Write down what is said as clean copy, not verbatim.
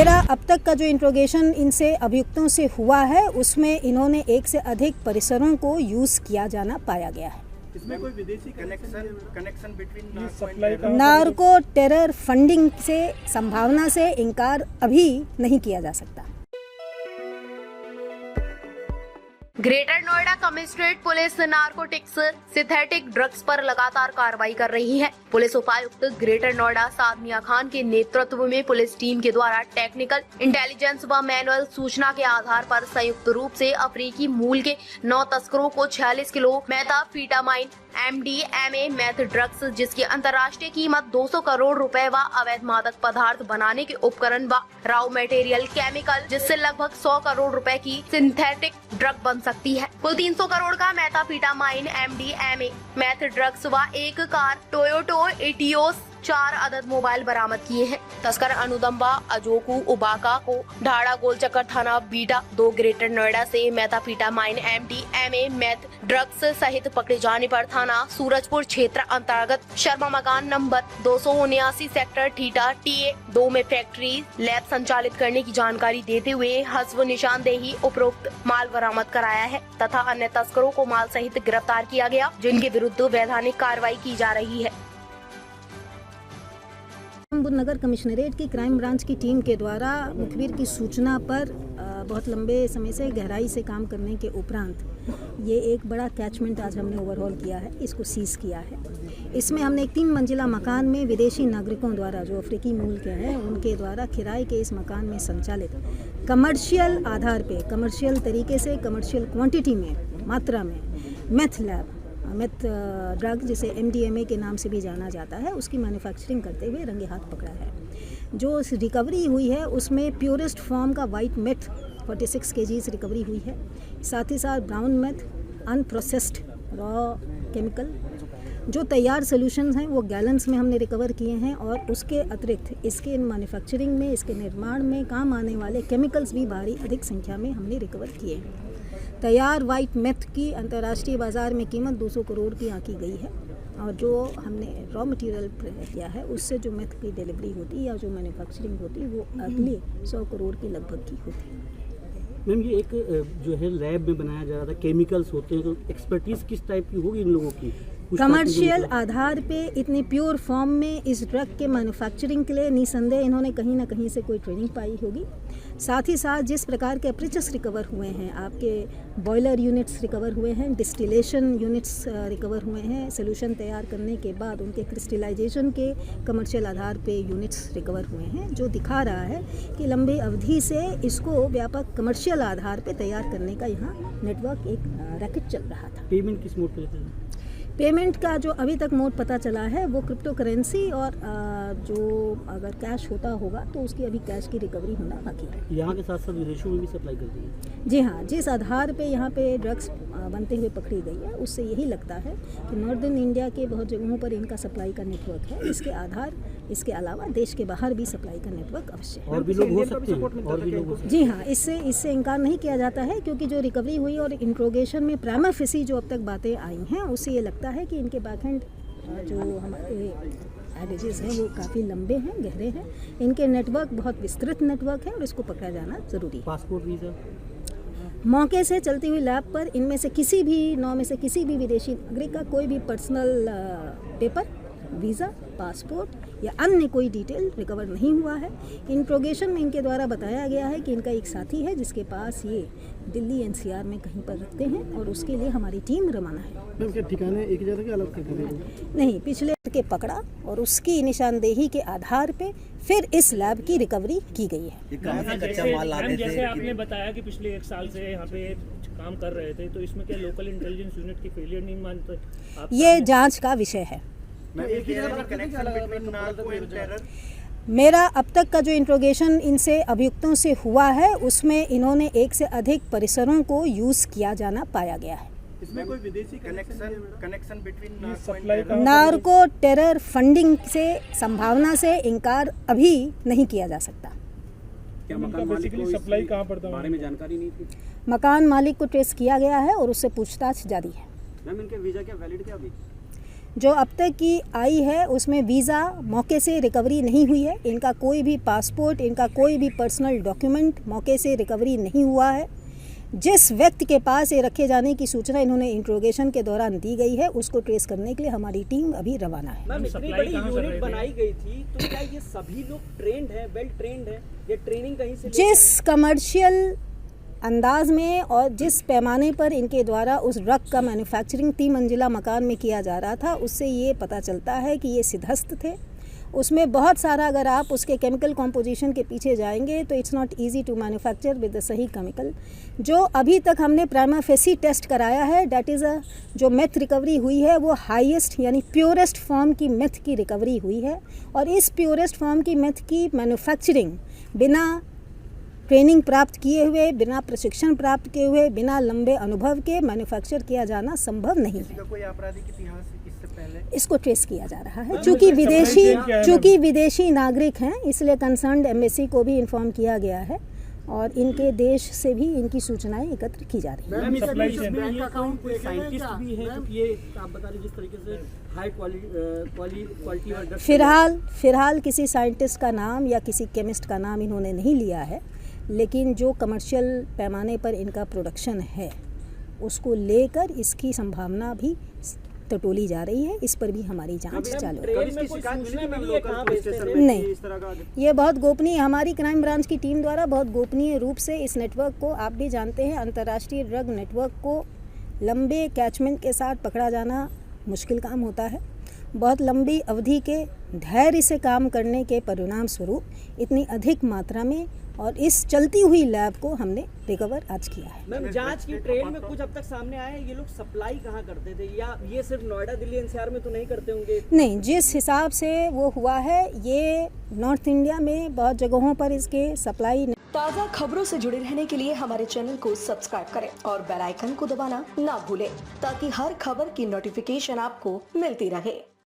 मेरा अब तक का जो इंट्रोगेशन इनसे अभियुक्तों से हुआ है उसमें इन्होंने एक से अधिक परिसरों को यूज़ किया जाना पाया गया है। इसमें कोई विदेशी connection between narco terror funding से संभावना से इनकार अभी नहीं किया जा सकता। Greater Noida commissionerate police narcotics synthetic drugs पर लगातार कार्रवाई कर रही है। पुलिस उपायुक्त ग्रेटर नोएडा साद मियां खान के नेतृत्व में पुलिस टीम के द्वारा टेक्निकल इंटेलिजेंस व मैनुअल सूचना के आधार पर संयुक्त रूप से अफ्रीकी मूल के 9 तस्करों को 46 किलो मेथाफेटामाइन MDMA मैथ ड्रग्स जिसकी अंतर्राष्ट्रीय कीमत 200 करोड़ रुपए व अवैध मादक पदार्थ बनाने के उपकरण व रॉ मटेरियल केमिकल जिससे लगभग 100 करोड़ रुपए की सिंथेटिक ड्रग बन सकती है। कुल 300 करोड़ का मेथाफेटामाइन MDMA मैथ ड्रग्स व एक कार टोयोटा एटियोस 4 अदद मोबाइल बरामद किए हैं। तस्कर अनुदम्बा अजोकू उबाका को ढाड़ा गोलचक्कर थाना बीटा 2 ग्रेटर नोएडा से मेथाफेटामाइन MDMA मैथ ड्रग्स सहित पकड़े जाने पर थाना सूरजपुर क्षेत्र अंतर्गत शर्मा मकान नंबर 279 सेक्टर ठीटा TA 2 में फैक्ट्री लैब संचालित करने की जानकारी देते हुए हस्ब निशानदेही उपरोक्त माल बरामद कराया है तथा अन्य तस्करों को माल सहित गिरफ्तार किया गया जिनके विरुद्ध वैधानिक कार्रवाई की जा रही है। नगर कमिश्नरेट की क्राइम ब्रांच की टीम के द्वारा मुखबिर की सूचना पर बहुत लंबे समय से गहराई से काम करने के उपरांत ये एक बड़ा कैचमेंट आज हमने ओवरहॉल किया है, इसको सीज किया है। इसमें हमने एक 3 मंजिला मकान में विदेशी नागरिकों द्वारा जो अफ्रीकी मूल के हैं उनके द्वारा किराए के इस मकान में संचालित कमर्शियल आधार पे कमर्शियल तरीके से कमर्शियल क्वांटिटी में मात्रा में मेथ ड्रग जिसे MDMA के नाम से भी जाना जाता है उसकी मैन्युफैक्चरिंग करते हुए रंगे हाथ पकड़ा है। जो रिकवरी हुई है उसमें प्योरेस्ट फॉर्म का वाइट मेथ 46 kg रिकवरी हुई है। साथ ही साथ brown meth unprocessed raw chemical जो तैयार सोल्यूशंस हैं वो गैलन्स में हमने रिकवर किए हैं और उसके अतिरिक्त इसके मैन्युफैक्चरिंग में इसके निर्माण में काम आने वाले केमिकल्स भी भारी अधिक संख्या में हमने रिकवर किए हैं। तैयार वाइट मेथ की अंतर्राष्ट्रीय बाज़ार में कीमत 200 करोड़ की आंकी गई है और जो हमने रॉ मटेरियल किया है उससे जो मेथ की डिलीवरी होती या जो मैन्युफैक्चरिंग होती वो अगले 100 करोड़ के लगभग की होती। मैम ये एक जो है लैब में बनाया जा रहा था, केमिकल्स होते हैं तो एक्सपर्टीज़ किस टाइप की होगी इन लोगों की? कमर्शियल आधार पे इतने प्योर फॉर्म में इस ड्रग के मैन्युफैक्चरिंग के लिए निसंदेह इन्होंने कहीं ना कहीं से कोई ट्रेनिंग पाई होगी। साथ ही साथ जिस प्रकार के अप्रेचर्स रिकवर हुए हैं, आपके बॉयलर यूनिट्स रिकवर हुए हैं, डिस्टिलेशन यूनिट्स रिकवर हुए हैं, सोल्यूशन तैयार करने के बाद उनके क्रिस्टलाइजेशन के कमर्शियल आधार पे यूनिट्स रिकवर हुए हैं जो दिखा रहा है कि लंबी अवधि से इसको व्यापक कमर्शियल आधार पे तैयार करने का यहाँ नेटवर्क एक रैकेट चल रहा था। पेमेंट किस मोड पे था? पेमेंट का जो अभी तक मोड पता चला है वो क्रिप्टो करेंसी और जो अगर कैश होता होगा तो उसकी अभी कैश की रिकवरी होना बाकी है। यहाँ के साथ साथ विदेशों में भी सप्लाई करती है? जी हाँ, जिस आधार पे यहाँ पे ड्रग्स बनते हुए पकड़ी गई है उससे यही लगता है कि नॉर्दर्न इंडिया के बहुत जगहों पर इनका सप्लाई का नेटवर्क है। इसके अलावा देश के बाहर भी सप्लाई का नेटवर्क अवश्य है। और भी लोग हो सकते हैं? और भी लोग? जी हाँ, इससे इनकार नहीं किया जाता है क्योंकि जो रिकवरी हुई और इंट्रोगेशन में प्राइमा फेसी जो अब तक बातें आई हैं उससे ये लगता है कि इनके बैकएंड जो हमारे एडेजेस हैं वो काफ़ी लंबे हैं, गहरे हैं। इनके नेटवर्क बहुत विस्तृत नेटवर्क है और इसको पकड़ा जाना ज़रूरी है। पासपोर्ट वीज़ा मौके से चलती हुई लैब पर इनमें से किसी भी 9 में से किसी भी विदेशी नागरिक का कोई भी पर्सनल पेपर, वीज़ा, पासपोर्ट या अन्य कोई डिटेल रिकवर नहीं हुआ है। इंट्रोगेशन में इनके द्वारा बताया गया है कि इनका एक साथी है जिसके पास ये दिल्ली NCR में कहीं पर रखते हैं और उसके लिए हमारी टीम रवाना है। क्या ठिकाने एक जगह के अलग नहीं, पिछले के पकड़ा और उसकी निशानदेही के आधार पे फिर इस लैब की रिकवरी की गई है। जैसे आपने बताया कि पिछले 1 साल से यहाँ पे काम कर रहे थे तो इसमें क्या लोकल इंटेलिजेंस यूनिट की फेलियर नहीं मानते? ये जांच का विषय है। मेरा अब तक का जो इंट्रोगेशन इनसे अभियुक्तों से हुआ है उसमें इन्होंने एक से अधिक परिसरों को यूज़ किया जाना पाया गया है। इसमें कोई विदेशी connection between narco terror funding से संभावना से इनकार अभी नहीं किया जा सकता। क्या मकान मालिक को सप्लाई कहाँ पर था बारे में जानकारी नहीं थी? मकान मालिक को ट्रेस किया गया है और उससे पूछताछ जारी है। मैम इनके वीज़ा क्या वैलिड क्या अभी? जो अब तक की आई है उसमें वीज़ा मौके से रिकवरी नहीं हुई है, इनका कोई भी पासपोर्ट, इनका कोई भी पर्सनल डॉक्यूमेंट मौके से रिकवरी नहीं हुआ है। जिस व्यक्ति के पास ये रखे जाने की सूचना इन्होंने इंट्रोगेशन के दौरान दी गई है उसको ट्रेस करने के लिए हमारी टीम अभी रवाना है। मैम, इतनी बड़ी यूनिट बनाई गई थी तो क्या ये सभी लोग ट्रेंड हैं, वेल ट्रेंड हैं, ये ट्रेनिंग कहीं से जिस कमर्शियल अंदाज में और जिस पैमाने पर इनके द्वारा उस ड्रग का मैन्युफैक्चरिंग 3 मंजिला मकान में किया जा रहा था, उससे ये पता चलता है कि ये सिद्धस्त थे। उसमें बहुत सारा, अगर आप उसके केमिकल कॉम्पोजिशन के पीछे जाएंगे तो it's not easy to manufacture with the सही केमिकल। जो अभी तक हमने प्राइमा फेसी टेस्ट कराया है, डैट इज़ जो मेथ रिकवरी हुई है वो हाईएस्ट यानी प्योरेस्ट फॉर्म की मेथ की रिकवरी हुई है। और इस प्योरेस्ट फॉर्म की मेथ की मैन्युफैक्चरिंग बिना ट्रेनिंग प्राप्त किए हुए, बिना प्रशिक्षण प्राप्त किए हुए, बिना लंबे अनुभव के मैन्युफैक्चर किया जाना संभव नहीं है। इसका कोई आपराधिक इतिहास इससे पहले? इसको ट्रेस किया जा रहा है। चूँकि विदेशी नागरिक हैं इसलिए कंसर्न्ड एम्बेसी को भी इन्फॉर्म किया गया है और इनके देश से भी इनकी सूचनाएं एकत्र की जा रही हैं। बैंक अकाउंट कोई साइंटिस्ट भी है क्योंकि ये आप बता रहे जिस तरीके से हाई क्वालिटी और ड्रग्स फिलहाल किसी साइंटिस्ट का नाम या किसी केमिस्ट का नाम इन्होंने नहीं लिया है, लेकिन जो कमर्शियल पैमाने पर इनका प्रोडक्शन है उसको लेकर इसकी संभावना भी टटोली जा रही है। इस पर भी हमारी जांच चालू है। नहीं, ये बहुत गोपनीय, हमारी क्राइम ब्रांच की टीम द्वारा बहुत गोपनीय रूप से इस नेटवर्क को, आप भी जानते हैं अंतर्राष्ट्रीय ड्रग नेटवर्क को लंबे कैचमेंट के साथ पकड़ा जाना मुश्किल काम होता है। बहुत लंबी अवधि के धैर्य से काम करने के परिणाम स्वरूप इतनी अधिक मात्रा में और इस चलती हुई लैब को हमने रिकवर आज किया है। मैम, जांच की ट्रेल में कुछ अब तक सामने आया है, ये लोग सप्लाई कहाँ करते थे या ये सिर्फ नोएडा, दिल्ली, एनसीआर में तो नहीं करते होंगे? नहीं, जिस हिसाब से वो हुआ है ये नॉर्थ इंडिया में बहुत जगहों पर इसके सप्लाई। ताज़ा खबरों से जुड़े रहने के लिए हमारे चैनल को सब्सक्राइब करें और बेल आइकन को दबाना ना भूलें ताकि हर खबर की नोटिफिकेशन आपको मिलती रहे।